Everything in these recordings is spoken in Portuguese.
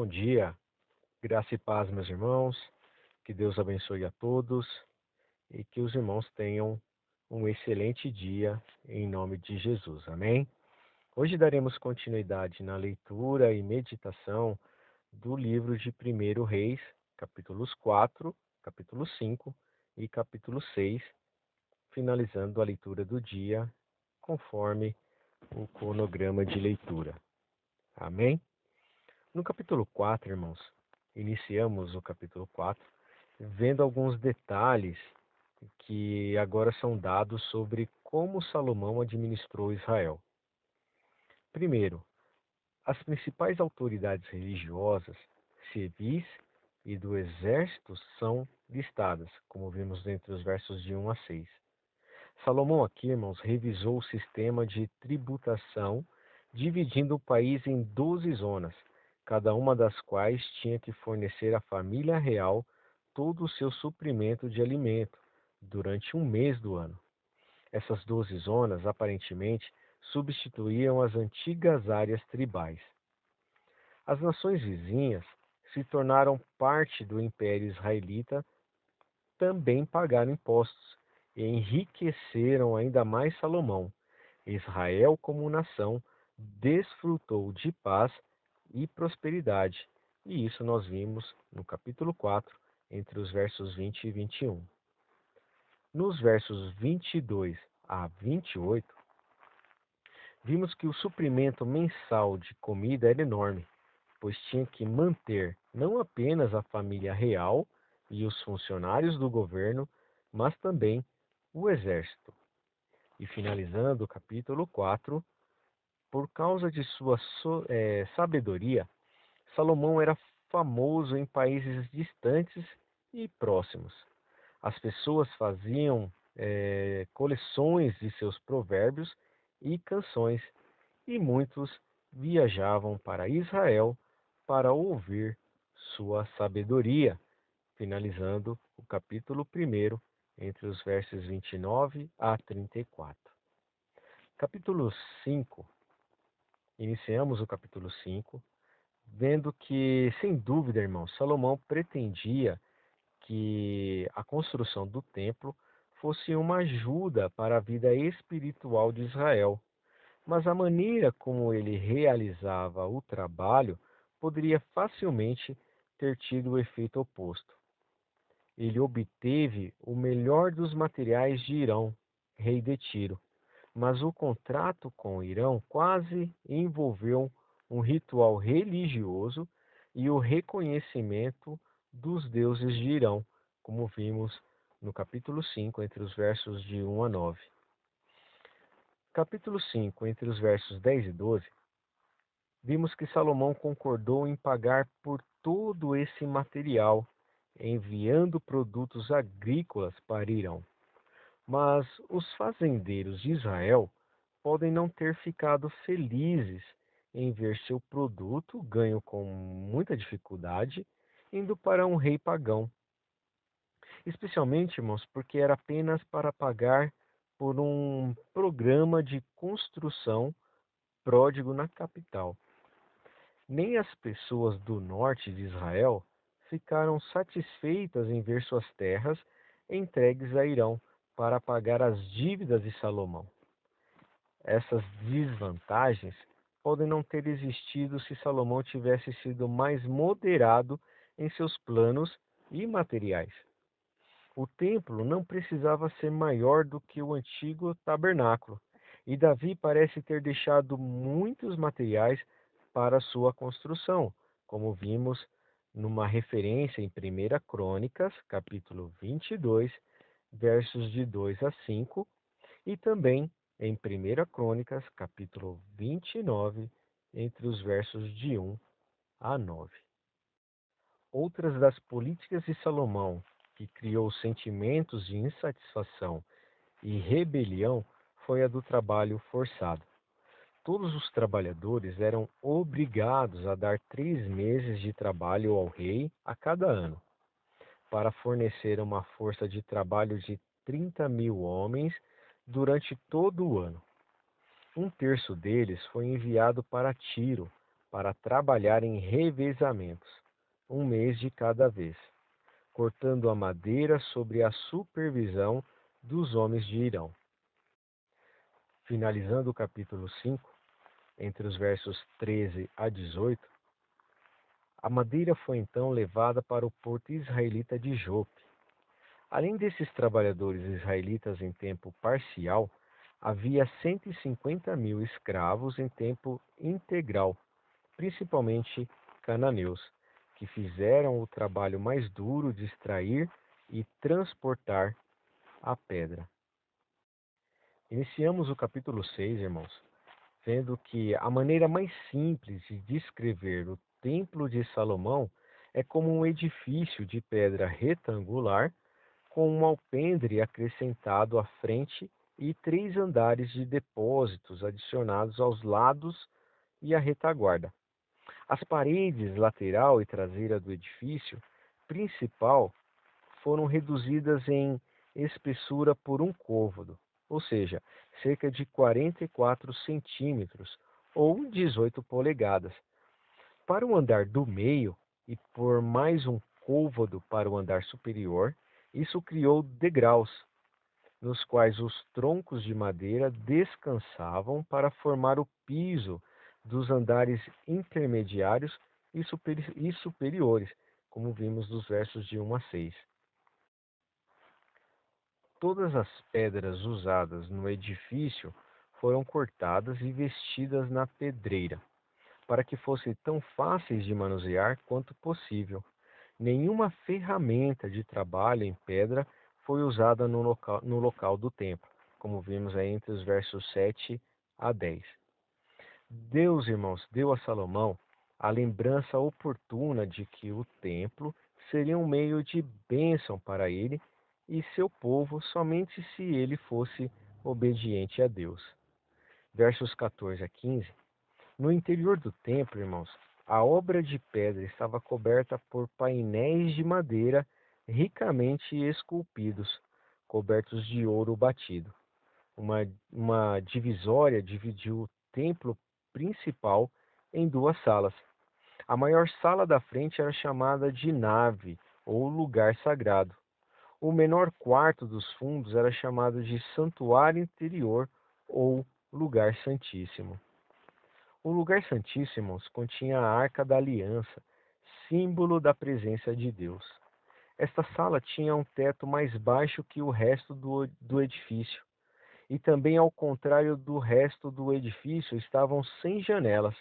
dia, graça e paz, meus irmãos. Que Deus abençoe a todos e que os irmãos tenham um excelente dia em nome de Jesus. Amém? Hoje daremos continuidade na leitura e meditação do livro de 1 Reis, capítulos 4, capítulo 5 e capítulo 6, finalizando a leitura do dia conforme o cronograma de leitura. Amém? No capítulo 4, irmãos, iniciamos o capítulo 4 vendo alguns detalhes que agora são dados sobre como Salomão administrou Israel. Primeiro, as principais autoridades religiosas, civis e do exército são listadas, como vimos entre os versos de 1 a 6. Salomão aqui, irmãos, revisou o sistema de tributação, dividindo o país em 12 zonas, cada uma das quais tinha que fornecer à família real todo o seu suprimento de alimento durante um mês do ano. Essas 12 zonas, aparentemente, substituíam as antigas áreas tribais. As nações vizinhas se tornaram parte do Império Israelita, também pagaram impostos e enriqueceram ainda mais Salomão. Israel, como nação, desfrutou de paz e prosperidade, e isso nós vimos no capítulo 4, entre os versos 20 e 21. Nos versos 22 a 28, vimos que o suprimento mensal de comida era enorme, pois tinha que manter não apenas a família real e os funcionários do governo, mas também o exército. E finalizando o capítulo 4, por causa de sua sabedoria, Salomão era famoso em países distantes e próximos. As pessoas faziam coleções de seus provérbios e canções, e muitos viajavam para Israel para ouvir sua sabedoria. Finalizando o capítulo 1, entre os versos 29 a 34. Capítulo 5. Iniciamos o capítulo 5, vendo que, sem dúvida, irmão, Salomão pretendia que a construção do templo fosse uma ajuda para a vida espiritual de Israel, mas a maneira como ele realizava o trabalho poderia facilmente ter tido o efeito oposto. Ele obteve o melhor dos materiais de Irão, rei de Tiro, mas o contrato com Irão quase envolveu um ritual religioso e o reconhecimento dos deuses de Irão, como vimos no capítulo 5, entre os versos de 1 a 9. Capítulo 5, entre os versos 10 e 12, vimos que Salomão concordou em pagar por todo esse material, enviando produtos agrícolas para Irão. Mas os fazendeiros de Israel podem não ter ficado felizes em ver seu produto, ganho com muita dificuldade, indo para um rei pagão. Especialmente, irmãos, porque era apenas para pagar por um programa de construção pródigo na capital. Nem as pessoas do norte de Israel ficaram satisfeitas em ver suas terras entregues a Irão para pagar as dívidas de Salomão. Essas desvantagens podem não ter existido se Salomão tivesse sido mais moderado em seus planos e materiais. O templo não precisava ser maior do que o antigo tabernáculo, e Davi parece ter deixado muitos materiais para sua construção, como vimos numa referência em 1 Crônicas, capítulo 22, versos de 2 a 5, e também em 1 Crônicas, capítulo 29, entre os versos de 1 a 9. Outras das políticas de Salomão, que criou sentimentos de insatisfação e rebelião, foi a do trabalho forçado. Todos os trabalhadores eram obrigados a dar 3 meses de trabalho ao rei a cada ano, para fornecer uma força de trabalho de 30.000 homens durante todo o ano. Um terço deles foi enviado para Tiro para trabalhar em revezamentos, um mês de cada vez, cortando a madeira sob a supervisão dos homens de Irão. Finalizando o capítulo 5, entre os versos 13 a 18, a madeira foi então levada para o porto israelita de Jope. Além desses trabalhadores israelitas em tempo parcial, havia 150.000 escravos em tempo integral, principalmente cananeus, que fizeram o trabalho mais duro de extrair e transportar a pedra. Iniciamos o capítulo 6, irmãos, vendo que a maneira mais simples de descrever o Templo de Salomão é como um edifício de pedra retangular com um alpendre acrescentado à frente e 3 andares de depósitos adicionados aos lados e à retaguarda. As paredes lateral e traseira do edifício principal foram reduzidas em espessura por um côvado, ou seja, cerca de 44 centímetros ou 18 polegadas. Para o andar do meio e por mais um côvado para o andar superior, isso criou degraus, nos quais os troncos de madeira descansavam para formar o piso dos andares intermediários e superiores, como vimos nos versos de 1 a 6. Todas as pedras usadas no edifício foram cortadas e vestidas na pedreira, para que fossem tão fáceis de manusear quanto possível. Nenhuma ferramenta de trabalho em pedra foi usada no local do templo, como vimos aí entre os versos 7 a 10. Deus, irmãos, deu a Salomão a lembrança oportuna de que o templo seria um meio de bênção para ele e seu povo somente se ele fosse obediente a Deus. Versos 14 a 15. No interior do templo, irmãos, a obra de pedra estava coberta por painéis de madeira ricamente esculpidos, cobertos de ouro batido. Uma divisória dividiu o templo principal em 2 salas. A maior sala da frente era chamada de nave, ou lugar sagrado. O menor quarto dos fundos era chamado de santuário interior, ou lugar santíssimo. O lugar santíssimo continha a Arca da Aliança, símbolo da presença de Deus. Esta sala tinha um teto mais baixo que o resto do edifício, e também, ao contrário do resto do edifício, estavam sem janelas.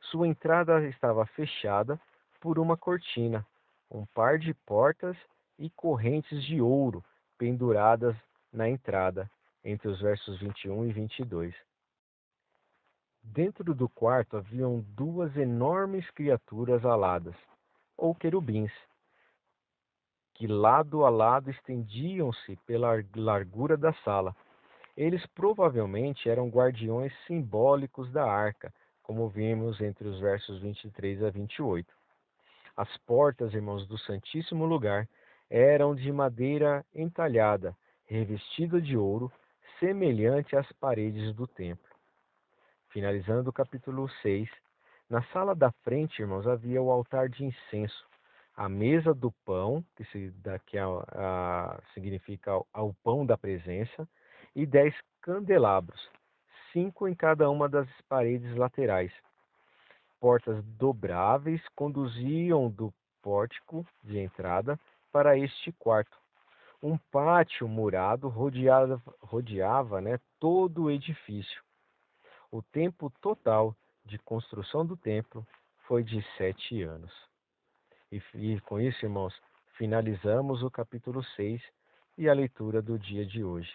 Sua entrada estava fechada por uma cortina, um par de portas e correntes de ouro penduradas na entrada, entre os versos 21 e 22. Dentro do quarto haviam 2 enormes criaturas aladas, ou querubins, que lado a lado estendiam-se pela largura da sala. Eles provavelmente eram guardiões simbólicos da arca, como vimos entre os versos 23 a 28. As portas, irmãos, do Santíssimo Lugar eram de madeira entalhada, revestida de ouro, semelhante às paredes do templo. Finalizando o capítulo 6, na sala da frente, irmãos, havia o altar de incenso, a mesa do pão, significa o pão da presença, e 10 candelabros, 5 em cada uma das paredes laterais. Portas dobráveis conduziam do pórtico de entrada para este quarto. Um pátio murado rodeava, todo o edifício. O tempo total de construção do templo foi de 7 anos. E com isso, irmãos, finalizamos o capítulo 6 e a leitura do dia de hoje.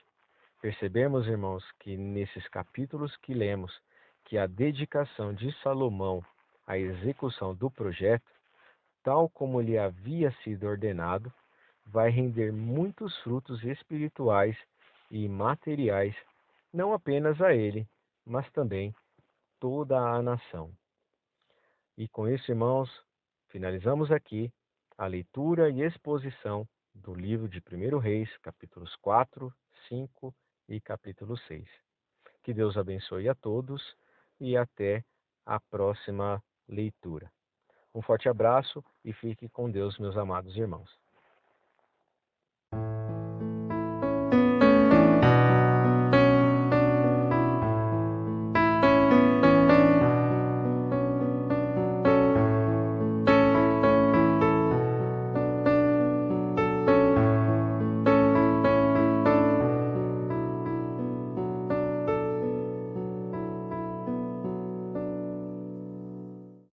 Percebemos, irmãos, que nesses capítulos que lemos, que a dedicação de Salomão à execução do projeto, tal como lhe havia sido ordenado, vai render muitos frutos espirituais e materiais, não apenas a ele, mas também toda a nação. E com isso, irmãos, finalizamos aqui a leitura e exposição do livro de 1 Reis, capítulos 4, 5 e capítulo 6. Que Deus abençoe a todos e até a próxima leitura. Um forte abraço e fique com Deus, meus amados irmãos.